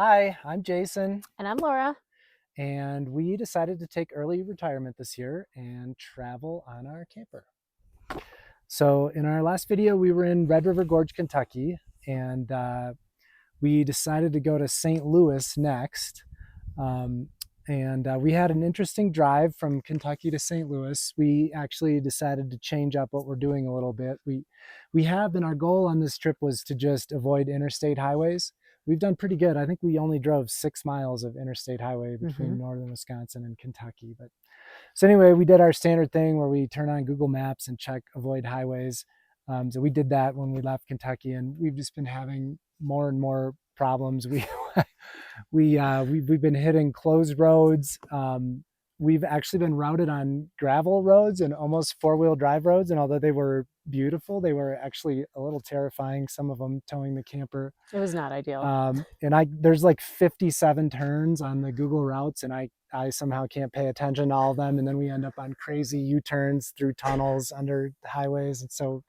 Hi, I'm Jason, And I'm Laura. and we decided to take early retirement this year and travel on our camper. So, in our last video, we were in Red River Gorge, Kentucky, and we decided to go to St. Louis next. Um, and we had an interesting drive from Kentucky to St. Louis. We actually decided to change up what we're doing a little bit. We have been, our goal on this trip was to just avoid interstate highways. We've done pretty good. I think we only drove 6 miles of interstate highway between northern Wisconsin and Kentucky. But so anyway, we did our standard thing where we turn on Google Maps and check avoid highways. So we did that when we left Kentucky, and we've just been having more and more problems. We've been hitting closed roads. We've actually been routed on gravel roads and almost four-wheel drive roads. And although they were beautiful, they were actually a little terrifying. Some of them towing the camper. It was not ideal. And there's like 57 turns on the Google routes, and I somehow can't pay attention to all of them. And then we end up on crazy U-turns through tunnels under the highways. And so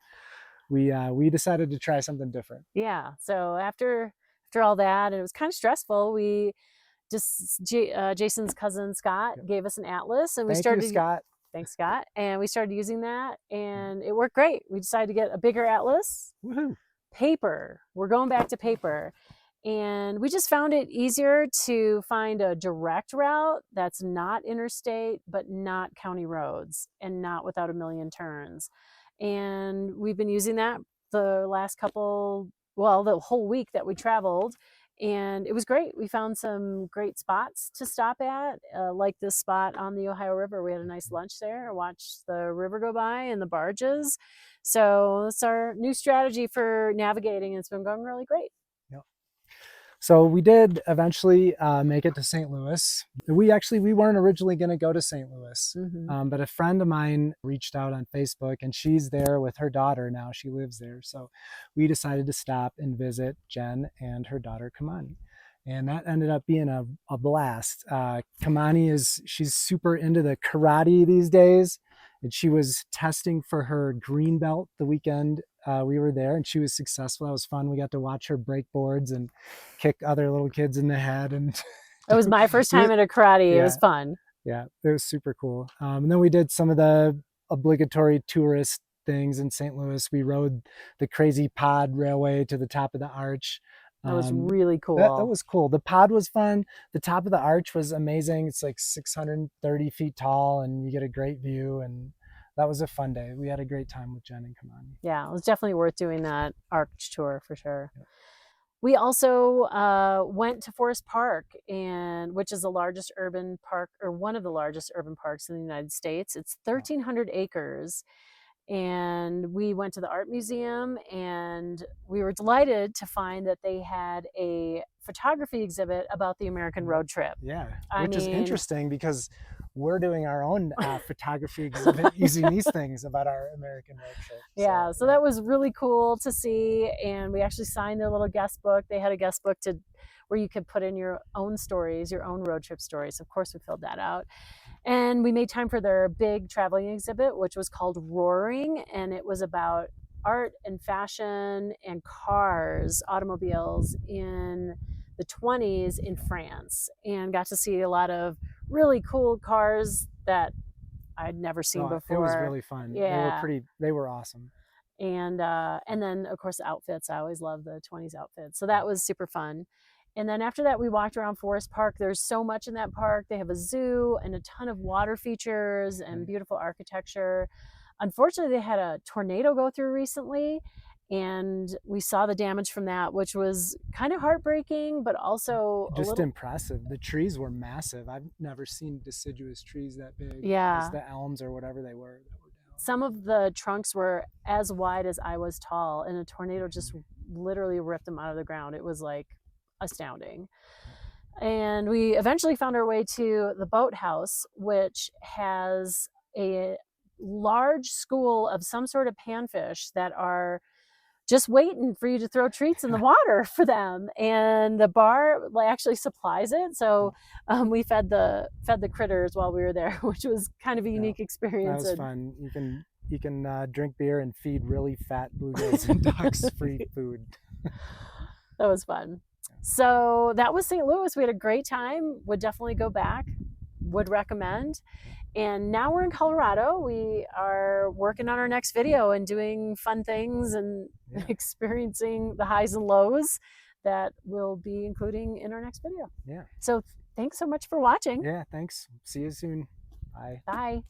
we decided to try something different. Yeah. So after all that, and it was kind of stressful, we just Jason's cousin Scott gave us an atlas, and we started. Thank you, Scott. Thanks, Scott. And we started using that, and it worked great. We decided to get a bigger atlas. Woohoo. Paper. We're going back to paper. And we just found it easier to find a direct route that's not interstate, but not county roads and not without a million turns. And we've been using that the last the whole week that we traveled. And it was great. We found some great spots to stop at, like this spot on the Ohio River. We had a nice lunch there, watched the river go by and the barges. So it's our new strategy for navigating. It's been going really great. Yep. So we did eventually make it to St. Louis. We weren't originally going to go to St. Louis, but a friend of mine reached out on Facebook, and she's there with her daughter now. She lives there. So we decided to stop and visit Jen and her daughter, Kamani. And that ended up being a blast. Kamani she's super into the karate these days. And she was testing for her green belt the weekend we were there, and she was successful. That was fun. We got to watch her break boards and kick other little kids in the head. And it was my first time at a karate. Yeah. It was fun. Yeah, it was super cool. And then we did some of the obligatory tourist things in St. Louis. We rode the crazy pod railway to the top of the arch. That was really cool. That was cool. The pod was fun. The top of the arch was amazing. It's like 630 feet tall, and you get a great view. And that was a fun day. We had a great time with Jen and Kamani. Yeah, it was definitely worth doing that arch tour for sure. Yeah. We also went to Forest Park, which is the largest urban park, or one of the largest urban parks in the United States. It's 1,300 acres. And we went to the art museum, and we were delighted to find that they had a photography exhibit about the American road trip. Yeah, which is interesting because we're doing our own photography exhibit using these things about our American road trip. Yeah, so that was really cool to see. And we actually signed their little guest book. They had a guest book where you could put in your own stories, your own road trip stories. Of course, we filled that out. And we made time for their big traveling exhibit, which was called RVing. And it was about art and fashion and cars, automobiles in the 20s in France, and got to see a lot of really cool cars that I'd never seen before. It was really fun. Yeah. They were awesome. And then, of course, outfits. I always love the 20s outfits. So that was super fun. And then after that, we walked around Forest Park. There's so much in that park. They have a zoo and a ton of water features and beautiful architecture. Unfortunately, they had a tornado go through recently, and we saw the damage from that, which was kind of heartbreaking, but also just impressive. The trees were massive. I've never seen deciduous trees that big. Yeah. As the elms or whatever they were that were down. Some of the trunks were as wide as I was tall, and a tornado just literally ripped them out of the ground. It was like astounding. And we eventually found our way to the boathouse, which has a large school of some sort of panfish that are just waiting for you to throw treats in the water for them. And the bar actually supplies it. So we fed the critters while we were there, which was kind of a unique experience. That was fun. You can drink beer and feed really fat bluegills and ducks free food. That was fun. So that was St. Louis. We had a great time. Would definitely go back. Would recommend. And now we're in Colorado. We are working on our next video and doing fun things and Yeah. experiencing the highs and lows that we'll be including in our next video. Yeah. So thanks so much for watching. Yeah, thanks. See you soon. Bye. Bye.